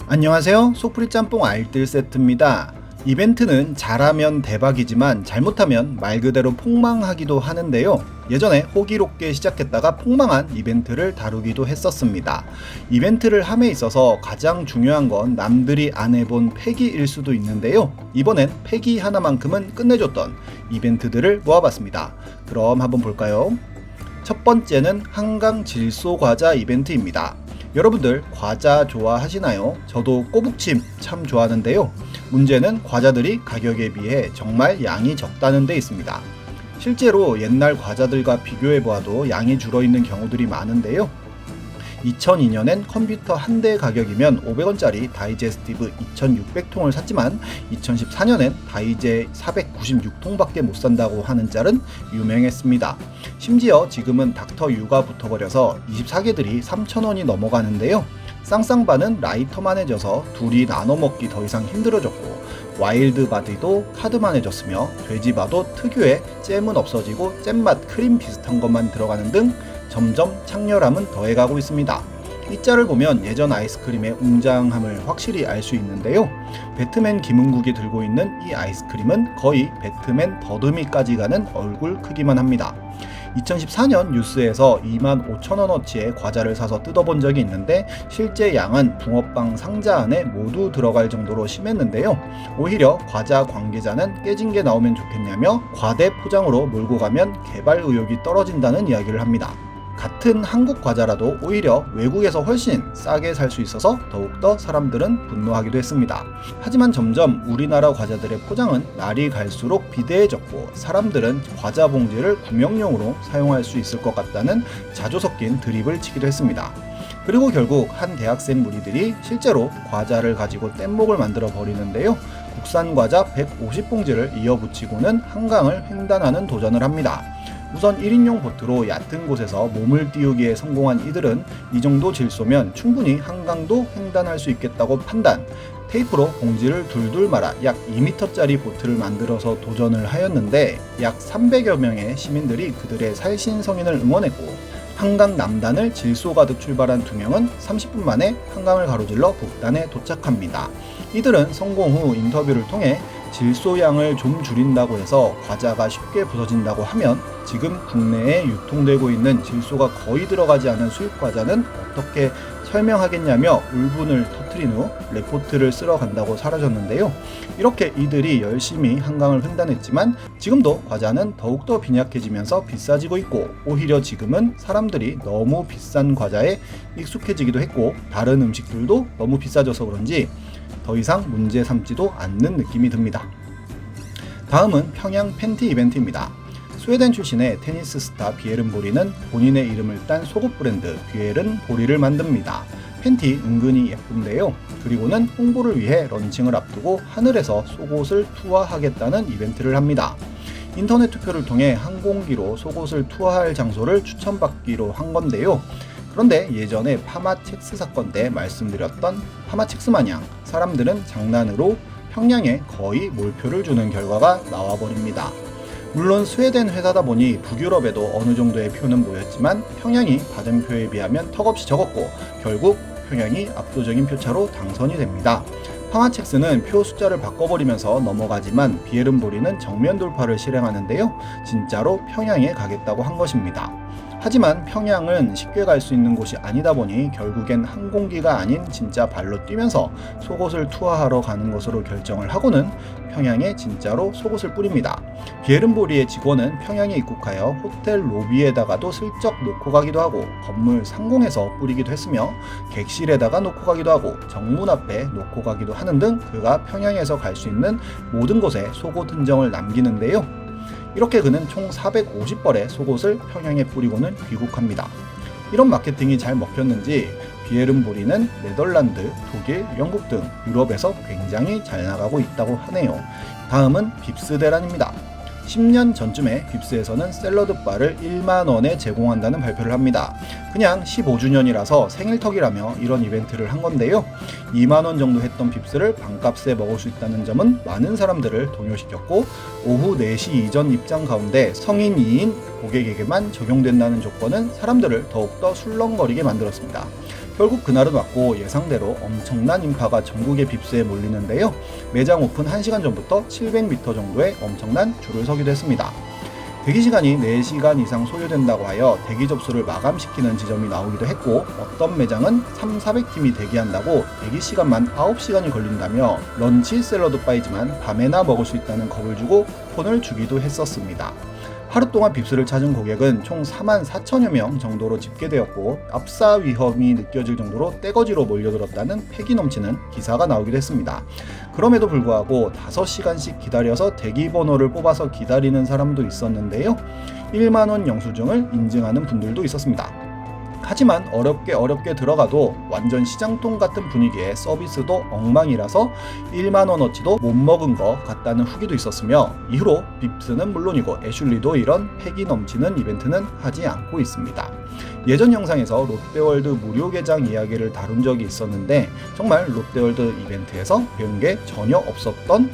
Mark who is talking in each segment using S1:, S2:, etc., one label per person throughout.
S1: 안녕하세요. 소프리 짬뽕 알뜰 세트입니다. 이벤트는 잘하면 대박이지만 잘못하면 말 그대로 폭망하기도 하는데요. 예전에 호기롭게 시작했다가 폭망한 이벤트를 다루기도 했었습니다. 이벤트를 함에 있어서 가장 중요한 건 남들이 안 해본 패기일 수도 있는데요. 이번엔 패기 하나만큼은 끝내줬던 이벤트들을 모아봤습니다. 그럼 한번 볼까요? 첫 번째는 한강 질소 과자 이벤트입니다. 여러분들 과자 좋아하시나요? 저도 꼬북침 참 좋아하는데요. 문제는 과자들이 가격에 비해 정말 양이 적다는 데 있습니다. 실제로 옛날 과자들과 비교해 보아도 양이 줄어있는 경우들이 많은데요. 2002년엔 컴퓨터 한 대 가격이면 500원짜리 다이제스티브 2600통을 샀지만 2014년엔 다이제 496통밖에 못 산다고 하는 짤은 유명했습니다. 심지어 지금은 닥터유가 붙어버려서 24개들이 3,000원이 넘어가는데요. 쌍쌍바는 라이터만해져서 둘이 나눠 먹기 더 이상 힘들어졌고, 와일드바디도 카드만해졌으며 돼지바도 특유의 잼은 없어지고 잼맛 크림 비슷한 것만 들어가는 등 점점 창렬함은 더해가고 있습니다. 이 짤을 보면 예전 아이스크림의 웅장함을 확실히 알 수 있는데요. 배트맨 김은국이 들고 있는 이 아이스크림은 거의 배트맨 더듬이까지 가는 얼굴 크기만 합니다. 2014년 뉴스에서 25,000원어치의 과자를 사서 뜯어본 적이 있는데 실제 양은 붕어빵 상자 안에 모두 들어갈 정도로 심했는데요. 오히려 과자 관계자는 깨진 게 나오면 좋겠냐며 과대 포장으로 몰고 가면 개발 의욕이 떨어진다는 이야기를 합니다. 같은 한국 과자라도 오히려 외국에서 훨씬 싸게 살 수 있어서 더욱더 사람들은 분노하기도 했습니다. 하지만 점점 우리나라 과자들의 포장은 날이 갈수록 비대해졌고 사람들은 과자 봉지를 구명용으로 사용할 수 있을 것 같다는 자조 섞인 드립을 치기도 했습니다. 그리고 결국 한 대학생 무리들이 실제로 과자를 가지고 뗏목을 만들어 버리는데요. 국산 과자 150봉지를 이어붙이고는 한강을 횡단하는 도전을 합니다. 우선 1인용 보트로 얕은 곳에서 몸을 띄우기에 성공한 이들은 이 정도 질소면 충분히 한강도 횡단할 수 있겠다고 판단, 테이프로 봉지를 둘둘 말아 약 2m짜리 보트를 만들어서 도전을 하였는데 약 300여 명의 시민들이 그들의 살신성인을 응원했고, 한강 남단을 질소 가득 출발한 두 명은 30분 만에 한강을 가로질러 북단에 도착합니다. 이들은 성공 후 인터뷰를 통해 질소 양을 좀 줄인다고 해서 과자가 쉽게 부서진다고 하면 지금 국내에 유통되고 있는 질소가 거의 들어가지 않은 수입 과자는 어떻게 설명하겠냐며 울분을 터뜨린 후 레포트를 쓰러 간다고 사라졌는데요. 이렇게 이들이 열심히 한강을 횡단했지만 지금도 과자는 더욱더 빈약해지면서 비싸지고 있고, 오히려 지금은 사람들이 너무 비싼 과자에 익숙해지기도 했고 다른 음식들도 너무 비싸져서 그런지 더 이상 문제 삼지도 않는 느낌이 듭니다. 다음은 평양 팬티 이벤트입니다. 스웨덴 출신의 테니스 스타 비에른 보리는 본인의 이름을 딴 속옷 브랜드 뷰에른 보리를 만듭니다. 팬티 은근히 예쁜데요. 그리고는 홍보를 위해 런칭을 앞두고 하늘에서 속옷을 투하하겠다는 이벤트를 합니다. 인터넷 투표를 통해 항공기로 속옷을 투하할 장소를 추천받기로 한 건데요. 그런데 예전에 파마첵스 사건 때 말씀드렸던 파마첵스 마냥 사람들은 장난으로 평양에 거의 몰표를 주는 결과가 나와버립니다. 물론 스웨덴 회사다 보니 북유럽에도 어느 정도의 표는 모였지만 평양이 받은 표에 비하면 턱없이 적었고 결국 평양이 압도적인 표차로 당선이 됩니다. 파마첵스는 표 숫자를 바꿔버리면서 넘어가지만 비에른 보리는 정면 돌파를 실행하는데요. 진짜로 평양에 가겠다고 한 것입니다. 하지만 평양은 쉽게 갈 수 있는 곳이 아니다 보니 결국엔 항공기가 아닌 진짜 발로 뛰면서 속옷을 투하하러 가는 것으로 결정을 하고는 평양에 진짜로 속옷을 뿌립니다. 비에른보리의 직원은 평양에 입국하여 호텔 로비에다가도 슬쩍 놓고 가기도 하고 건물 상공에서 뿌리기도 했으며 객실에다가 놓고 가기도 하고 정문 앞에 놓고 가기도 하는 등 그가 평양에서 갈 수 있는 모든 곳에 속옷 흔적을 남기는데요. 이렇게 그는 총 450벌의 속옷을 평양에 뿌리고는 귀국합니다. 이런 마케팅이 잘 먹혔는지 비에른 보리는 네덜란드, 독일, 영국 등 유럽에서 굉장히 잘 나가고 있다고 하네요. 다음은 빕스 대란입니다. 10년 전쯤에 빕스에서는 샐러드바를 1만원에 제공한다는 발표를 합니다. 그냥 15주년이라서 생일턱이라며 이런 이벤트를 한 건데요. 2만원 정도 했던 빕스를 반값에 먹을 수 있다는 점은 많은 사람들을 동요시켰고, 오후 4시 이전 입장 가운데 성인 2인 고객에게만 적용된다는 조건은 사람들을 더욱더 술렁거리게 만들었습니다. 결국 그날은 왔고 예상대로 엄청난 인파가 전국의 빕스에 몰리는데요. 매장 오픈 1시간 전부터 700m 정도의 엄청난 줄을 서기도 했습니다. 대기시간이 4시간 이상 소요된다고 하여 대기 접수를 마감시키는 지점이 나오기도 했고, 어떤 매장은 3,400팀이 대기한다고 대기시간만 9시간이 걸린다며 런치 샐러드 바이지만 밤에나 먹을 수 있다는 겁을 주고 쿠폰을 주기도 했었습니다. 하루 동안 빕스를 찾은 고객은 총 44,000여 명 정도로 집계되었고, 압사 위험이 느껴질 정도로 떼거지로 몰려들었다는 패기 넘치는 기사가 나오기도 했습니다. 그럼에도 불구하고 5시간씩 기다려서 대기 번호를 뽑아서 기다리는 사람도 있었는데요. 1만원 영수증을 인증하는 분들도 있었습니다. 하지만 어렵게 들어가도 완전 시장통 같은 분위기에 서비스도 엉망이라서 1만원어치도 못 먹은 것 같다는 후기도 있었으며, 이후로 빕스는 물론이고 애슐리도 이런 패기 넘치는 이벤트는 하지 않고 있습니다. 예전 영상에서 롯데월드 무료 개장 이야기를 다룬 적이 있었는데, 정말 롯데월드 이벤트에서 배운 게 전혀 없었던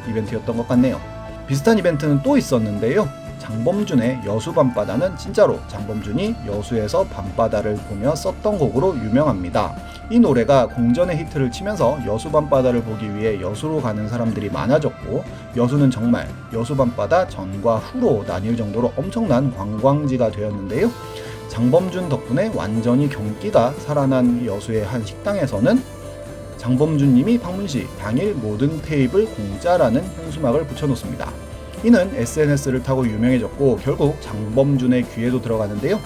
S1: 이벤트였던 것 같네요. 비슷한 이벤트는 또 있었는데요. 장범준의 여수 밤바다는 진짜로 장범준이 여수에서 밤바다를 보며 썼던 곡으로 유명합니다. 이 노래가 공전의 히트를 치면서 여수 밤바다를 보기 위해 여수로 가는 사람들이 많아졌고, 여수는 정말 여수 밤바다 전과 후로 나뉠 정도로 엄청난 관광지가 되었는데요. 장범준 덕분에 완전히 경기가 살아난 여수의 한 식당에서는 장범준님이 방문 시 당일 모든 테이블 공짜라는 현수막을 붙여놓습니다. 이는 SNS를 타고 유명해졌고 결국 장범준의 귀에도 들어가는데요.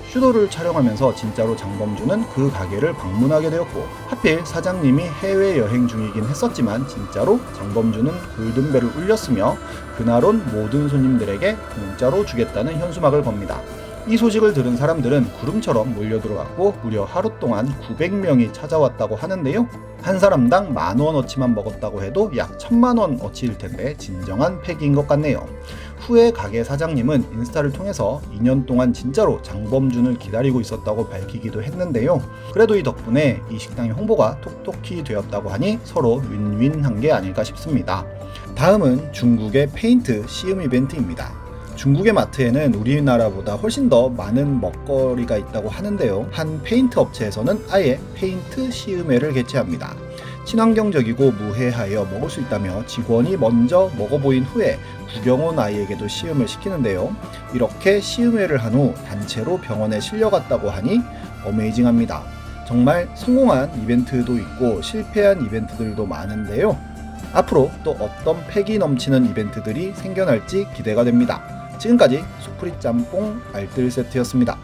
S1: 슈도를 촬영하면서 진짜로 장범준은 그 가게를 방문하게 되었고, 하필 사장님이 해외여행 중이긴 했었지만 진짜로 장범준은 골든벨을 울렸으며 그날 온 모든 손님들에게 공짜로 주겠다는 현수막을 겁니다. 이 소식을 들은 사람들은 구름처럼 몰려들어왔고 무려 하루 동안 900명이 찾아왔다고 하는데요. 한 사람당 10,000원어치만 먹었다고 해도 약 1,000만원어치일 텐데 진정한 패기인 것 같네요. 후에 가게 사장님은 인스타를 통해서 2년 동안 진짜로 장범준을 기다리고 있었다고 밝히기도 했는데요. 그래도 이 덕분에 이 식당의 홍보가 톡톡히 되었다고 하니 서로 윈윈한 게 아닐까 싶습니다. 다음은 중국의 페인트 시음 이벤트입니다. 중국의 마트에는 우리나라보다 훨씬 더 많은 먹거리가 있다고 하는데요. 한 페인트 업체에서는 아예 페인트 시음회를 개최합니다. 친환경적이고 무해하여 먹을 수 있다며 직원이 먼저 먹어보인 후에 구경 온 아이에게도 시음을 시키는데요. 이렇게 시음회를 한 후 단체로 병원에 실려갔다고 하니 어메이징합니다. 정말 성공한 이벤트도 있고 실패한 이벤트들도 많은데요. 앞으로 또 어떤 패기 넘치는 이벤트들이 생겨날지 기대가 됩니다. 지금까지 속풀이 짬뽕 알뜰 세트였습니다.